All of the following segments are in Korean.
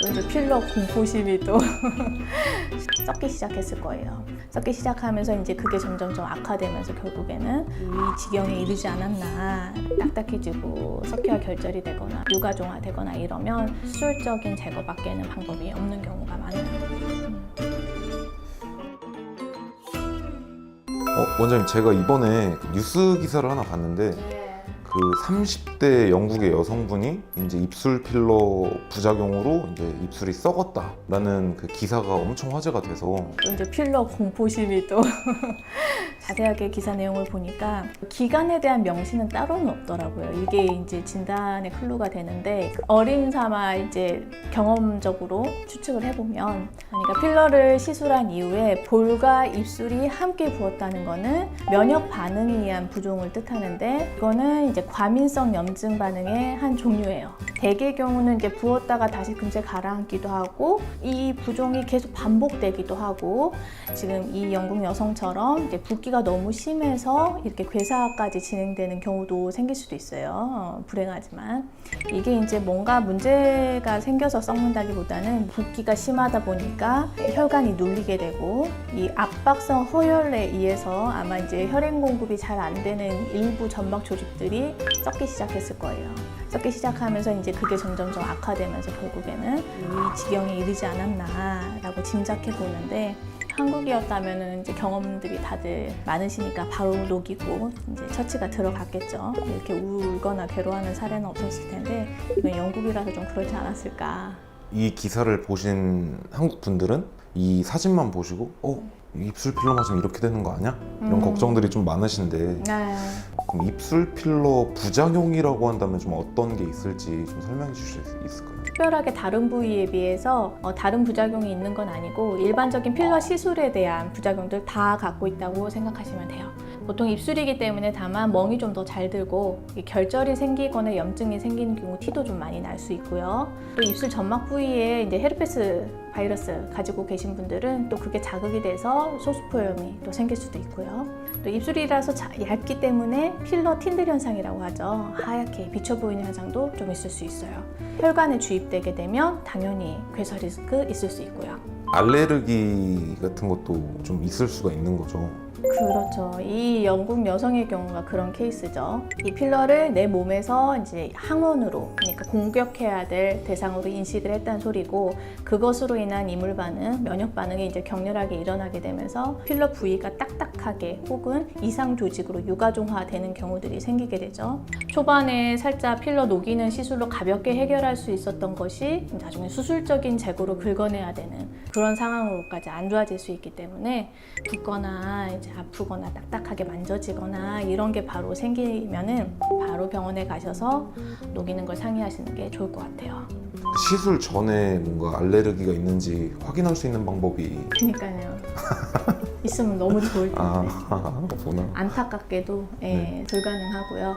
또 이제 필러 공포심이 또 썩기 시작했을 거예요. 썩기 시작하면서 이제 그게 점점 좀 악화되면서 결국에는 이 지경에 이르지 않았나, 딱딱해지고 석회화 결절이 되거나 유가종화 되거나 이러면 수술적인 제거밖에는 방법이 없는 경우가 많아요. 원장님, 제가 이번에 뉴스 기사를 하나 봤는데 그 30대 영국의 여성분이 이제 입술 필러 부작용으로 이제 입술이 썩었다라는 그 기사가 엄청 화제가 돼서 또 이제 필러 공포심이 또 자세하게 기사 내용을 보니까 기간에 대한 명시는 따로는 없더라고요. 이게 이제 진단의 클루가 되는데 어림 삼아 이제 경험적으로 추측을 해보면, 그러니까 필러를 시술한 이후에 볼과 입술이 함께 부었다는 거는 면역 반응에 의한 부종을 뜻하는데, 이거는 이제 과민성 염증 반응의 한 종류예요. 대개의 경우는 이제 부었다가 다시 금세 가라앉기도 하고 이 부종이 계속 반복되기도 하고, 지금 이 영국 여성처럼 이제 붓기가 너무 심해서 이렇게 괴사까지 진행되는 경우도 생길 수도 있어요. 불행하지만 이게 이제 뭔가 문제가 생겨서 썩는다기보다는 붓기가 심하다 보니까 혈관이 눌리게 되고 이 압박성 허혈에 의해서 아마 이제 혈액 공급이 잘 안 되는 일부 점막 조직들이 썩기 시작했을 거예요. 썩기 시작하면서 이제 그게 점점 좀 악화되면서 결국에는 이 지경에 이르지 않았나라고 짐작해 보는데, 한국이었다면은 이제 경험들이 다들 많으시니까 바로 녹이고 이제 처치가 들어갔겠죠. 이렇게 울거나 괴로워하는 사례는 없었을 텐데 이건 영국이라서 좀 그러지 않았을까. 이 기사를 보신 한국 분들은 이 사진만 보시고 입술 필러 맞으면 이렇게 되는 거 아니야? 이런 걱정들이 좀 많으신데, 네. 그럼 입술 필러 부작용이라고 한다면 좀 어떤 게 있을지 좀 설명해 주실 수 있을까요? 특별하게 다른 부위에 비해서 다른 부작용이 있는 건 아니고 일반적인 필러 시술에 대한 부작용들 다 갖고 있다고 생각하시면 돼요. 보통 입술이기 때문에 다만 멍이 좀 더 잘 들고 결절이 생기거나 염증이 생기는 경우 티도 좀 많이 날 수 있고요. 또 입술 점막 부위에 이제 헤르페스 바이러스 가지고 계신 분들은 또 그게 자극이 돼서 소수포염이 또 생길 수도 있고요. 또 입술이라서 얇기 때문에 필러 틴들 현상이라고 하죠. 하얗게 비쳐 보이는 현상도 좀 있을 수 있어요. 혈관에 주입되게 되면 당연히 괴사 리스크 있을 수 있고요. 알레르기 같은 것도 좀 있을 수가 있는 거죠. 그렇죠. 이 영국 여성의 경우가 그런 케이스죠. 이 필러를 내 몸에서 이제 항원으로, 그러니까 공격해야 될 대상으로 인식을 했다는 소리고, 그것으로 인한 이물 반응, 면역 반응이 이제 격렬하게 일어나게 되면서 필러 부위가 딱딱하게 혹은 이상 조직으로 유가종화되는 경우들이 생기게 되죠. 초반에 살짝 필러 녹이는 시술로 가볍게 해결할 수 있었던 것이 나중에 수술적인 제거로 긁어내야 되는 그런 상황으로까지 안 좋아질 수 있기 때문에 붓거나 이제 아프거나 딱딱하게 만져지거나 이런 게 바로 생기면은 바로 병원에 가셔서 녹이는 걸 상의하시는 게 좋을 것 같아요. 시술 전에 뭔가 알레르기가 있는지 확인할 수 있는 방법이 그러니까요. 있으면 너무 좋을 텐데. 없구나. 안타깝게도 불가능하고요.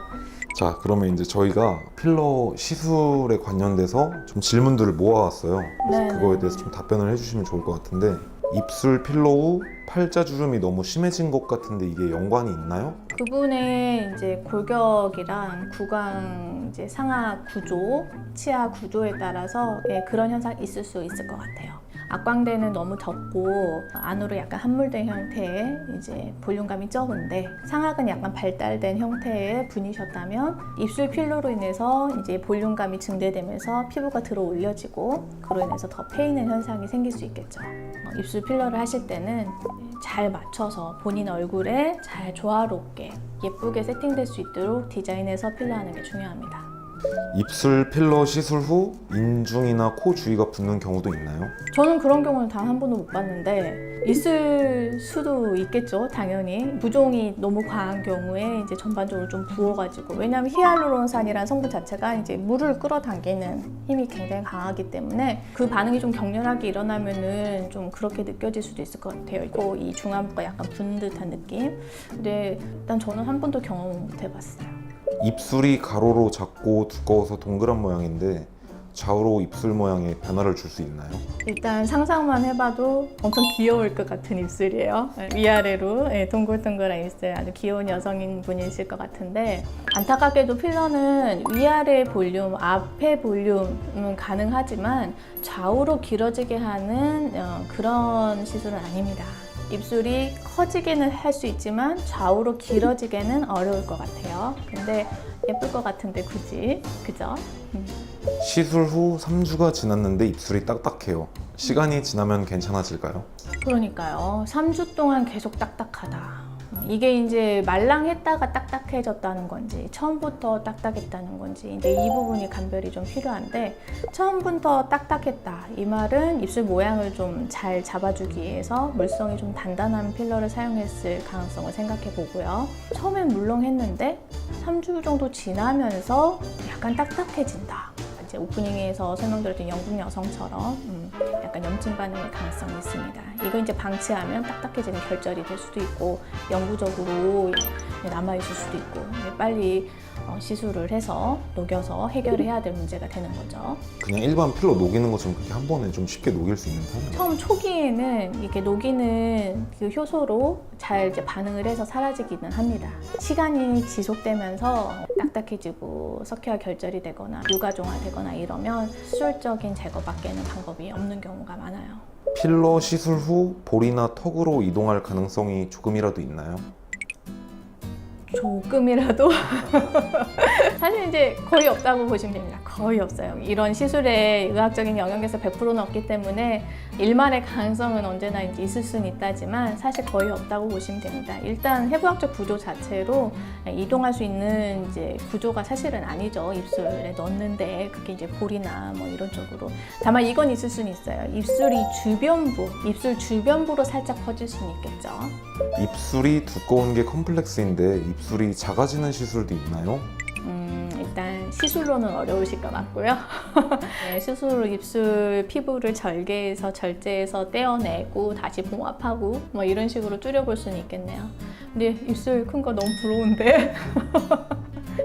자, 그러면 이제 저희가 필러 시술에 관련돼서 좀 질문들을 모아왔어요. 그래서 네, 그거에 네. 대해서 좀 답변을 해주시면 좋을 것 같은데, 입술 필러 후 팔자주름이 너무 심해진 것 같은데 이게 연관이 있나요? 그분의 이제 골격이랑 구강 이제 상하 구조, 치아 구조에 따라서 그런 현상 있을 수 있을 것 같아요. 악광대는 너무 덥고 안으로 약간 함몰된 형태의 이제 볼륨감이 적은데, 상악은 약간 발달된 형태의 분이셨다면 입술 필러로 인해서 이제 볼륨감이 증대되면서 피부가 들어 올려지고 그로 인해서 더 패이는 현상이 생길 수 있겠죠. 입술 필러를 하실 때는 잘 맞춰서 본인 얼굴에 잘 조화롭게 예쁘게 세팅될 수 있도록 디자인해서 필러하는 게 중요합니다. 입술 필러 시술 후 인중이나 코 주위가 붓는 경우도 있나요? 저는 그런 경우는 단 한 번도 못 봤는데 있을 수도 있겠죠. 당연히 부종이 너무 과한 경우에 이제 전반적으로 좀 부어가지고, 왜냐하면 히알루론산이라는 성분 자체가 이제 물을 끌어당기는 힘이 굉장히 강하기 때문에 그 반응이 좀 격렬하게 일어나면은 좀 그렇게 느껴질 수도 있을 것 같아요. 이 중안부가 약간 부은 듯한 느낌. 근데 일단 저는 한 번도 경험을 못 해봤어요. 입술이 가로로 작고 두꺼워서 동그란 모양인데 좌우로 입술 모양에 변화를 줄 수 있나요? 일단 상상만 해봐도 엄청 귀여울 것 같은 입술이에요. 위아래로 동글동글한 입술, 아주 귀여운 여성분이실 것 같은데, 안타깝게도 필러는 위아래 볼륨, 앞에 볼륨은 가능하지만 좌우로 길어지게 하는 그런 시술은 아닙니다. 입술이 커지기는 할 수 있지만 좌우로 길어지기는 어려울 것 같아요. 근데 예쁠 것 같은데 굳이, 그죠? 시술 후 3주가 지났는데 입술이 딱딱해요. 시간이 지나면 괜찮아질까요? 그러니까요. 3주 동안 계속 딱딱하다. 이게 이제 말랑했다가 딱딱해졌다는 건지 처음부터 딱딱했다는 건지 이제 이 부분이 감별이 좀 필요한데, 처음부터 딱딱했다 이 말은 입술 모양을 좀 잘 잡아주기 위해서 물성이 좀 단단한 필러를 사용했을 가능성을 생각해 보고요. 처음엔 물렁했는데 3주 정도 지나면서 약간 딱딱해진다. 이제 오프닝에서 설명드렸던 영국 여성처럼 약간 염증 반응의 가능성이 있습니다. 이거 이제 방치하면 딱딱해지는 결절이 될 수도 있고 영구적으로 남아있을 수도 있고, 빨리 시술을 해서 녹여서 해결을 해야 될 문제가 되는 거죠. 그냥 일반 필러 녹이는 것처럼 그렇게 한 번에 좀 쉽게 녹일 수 있는 편이에요? 처음 초기에는 이렇게 녹이는 그 효소로 잘 이제 반응을 해서 사라지기는 합니다. 시간이 지속되면서 딱딱해지고 석회화 결절이 되거나 유가종화되거나 이러면 수술적인 제거밖에는 방법이 없는 경우가 많아요. 필러 시술 후 볼이나 턱으로 이동할 가능성이 조금이라도 있나요? 조금이라도 사실 이제 거의 없다고 보시면 됩니다. 거의 없어요. 이런 시술에 의학적인 영역에서 100%는 없기 때문에 일말의 가능성은 언제나 이제 있을 수는 있다지만 사실 거의 없다고 보시면 됩니다. 일단 해부학적 구조 자체로 이동할 수 있는 이제 구조가 사실은 아니죠. 입술에 넣는데 그게 이제 볼이나 뭐 이런 쪽으로. 다만 이건 있을 수는 있어요. 입술이 주변부, 입술 주변부로 살짝 퍼질 수는 있겠죠. 입술이 두꺼운 게 컴플렉스인데 입술이 작아지는 시술도 있나요? 일단 시술로는 어려우실 것 같고요. 네, 시술로 입술 피부를 절개해서 절제해서 떼어내고 다시 봉합하고 뭐 이런 식으로 줄여볼 수는 있겠네요. 근데 입술 큰 거 너무 부러운데.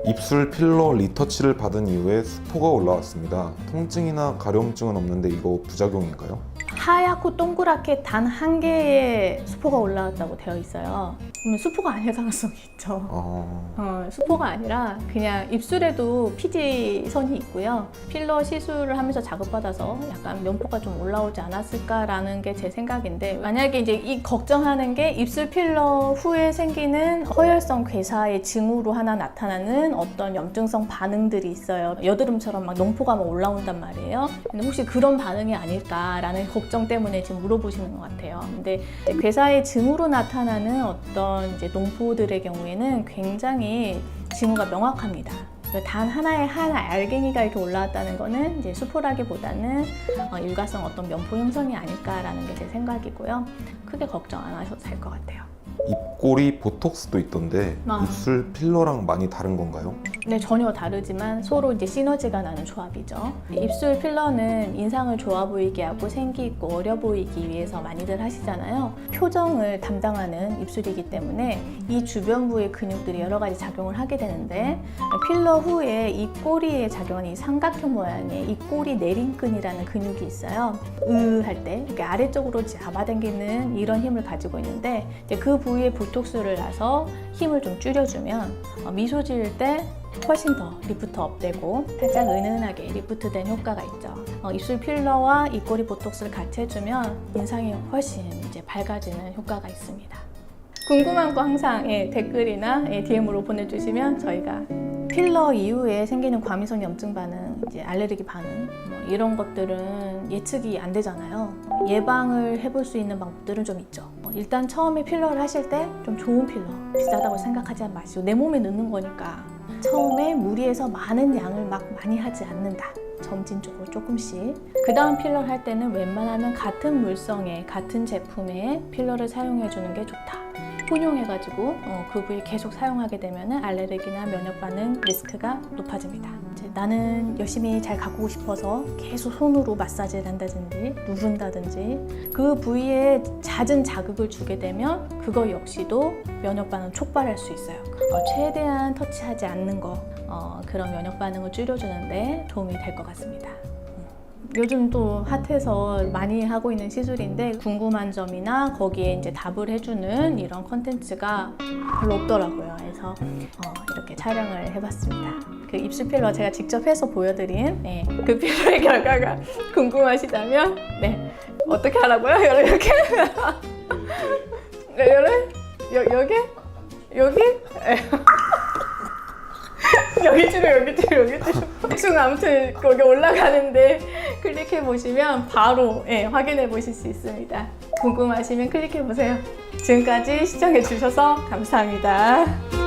입술 필러 리터치를 받은 이후에 수포가 올라왔습니다. 통증이나 가려움증은 없는데 이거 부작용인가요? 하얗고 동그랗게 단 한 개의 수포가 올라왔다고 되어 있어요. 그러면 수포가 아닐 가능성이 있죠. 수포가 아니라 그냥 입술에도 피지선이 있고요. 필러 시술을 하면서 자극받아서 약간 면포가 좀 올라오지 않았을까라는 게 제 생각인데, 만약에 이제 이 걱정하는 게 입술 필러 후에 생기는 허혈성 괴사의 징후로 하나 나타나는 어떤 염증성 반응들이 있어요. 여드름처럼 막 농포가 막 올라온단 말이에요. 근데 혹시 그런 반응이 아닐까라는 걱정 때문에 지금 물어보시는 것 같아요. 근데 이제 괴사의 징후로 나타나는 어떤 이제 농포들의 경우에는 굉장히 징후가 명확합니다. 단 하나의 한 알갱이가 이렇게 올라왔다는 거는 이제 수포라기보다는 일과성 어떤 면포 형성이 아닐까라는 게 제 생각이고요. 크게 걱정 안 하셔도 될 것 같아요. 입꼬리 보톡스도 있던데 입술 필러랑 많이 다른 건가요? 네, 전혀 다르지만 서로 이제 시너지가 나는 조합이죠. 입술 필러는 인상을 좋아 보이게 하고 생기 있고 어려 보이기 위해서 많이들 하시잖아요. 표정을 담당하는 입술이기 때문에 이 주변부의 근육들이 여러 가지 작용을 하게 되는데, 필러 후에 이 꼬리에 작용하는 이 삼각형 모양의 이 꼬리 내림근이라는 근육이 있어요. 할 때 이렇게 아래쪽으로 잡아당기는 이런 힘을 가지고 있는데, 이제 그 부위에 보톡스를 놔서 힘을 좀 줄여주면 미소 지을 때 훨씬 더 리프트 업되고 살짝 은은하게 리프트된 효과가 있죠. 입술 필러와 입꼬리 보톡스를 같이 해주면 인상이 훨씬 이제 밝아지는 효과가 있습니다. 궁금한 거 항상 댓글이나 DM으로 보내주시면 저희가 필러 이후에 생기는 과민성 염증 반응, 이제 알레르기 반응 뭐 이런 것들은 예측이 안 되잖아요. 예방을 해볼 수 있는 방법들은 좀 있죠. 일단 처음에 필러를 하실 때 좀 좋은 필러, 비싸다고 생각하지 마시고 내 몸에 넣는 거니까 처음에 무리해서 많은 양을 막 많이 하지 않는다. 점진적으로 조금씩. 그 다음 필러를 할 때는 웬만하면 같은 물성의 같은 제품의 필러를 사용해 주는 게 좋다. 혼용해가지고 그 부위 계속 사용하게 되면 알레르기나 면역 반응 리스크가 높아집니다. 이제 나는 열심히 잘 가꾸고 싶어서 계속 손으로 마사지를 한다든지 누른다든지 그 부위에 잦은 자극을 주게 되면 그거 역시도 면역 반응 촉발할 수 있어요. 최대한 터치하지 않는 거, 그런 면역 반응을 줄여주는데 도움이 될 것 같습니다. 요즘 또 핫해서 많이 하고 있는 시술인데 궁금한 점이나 거기에 이제 답을 해주는 이런 컨텐츠가 별로 없더라고요. 그래서 이렇게 촬영을 해봤습니다. 그 입술 필러 제가 직접 해서 보여드린 그 필러의 결과가 궁금하시다면 어떻게 하라고요? 이렇게? 여기? 여기 줄 대충 아무튼 거기 올라가는데 클릭해 보시면 바로 확인해 보실 수 있습니다. 궁금하시면 클릭해 보세요. 지금까지 시청해 주셔서 감사합니다.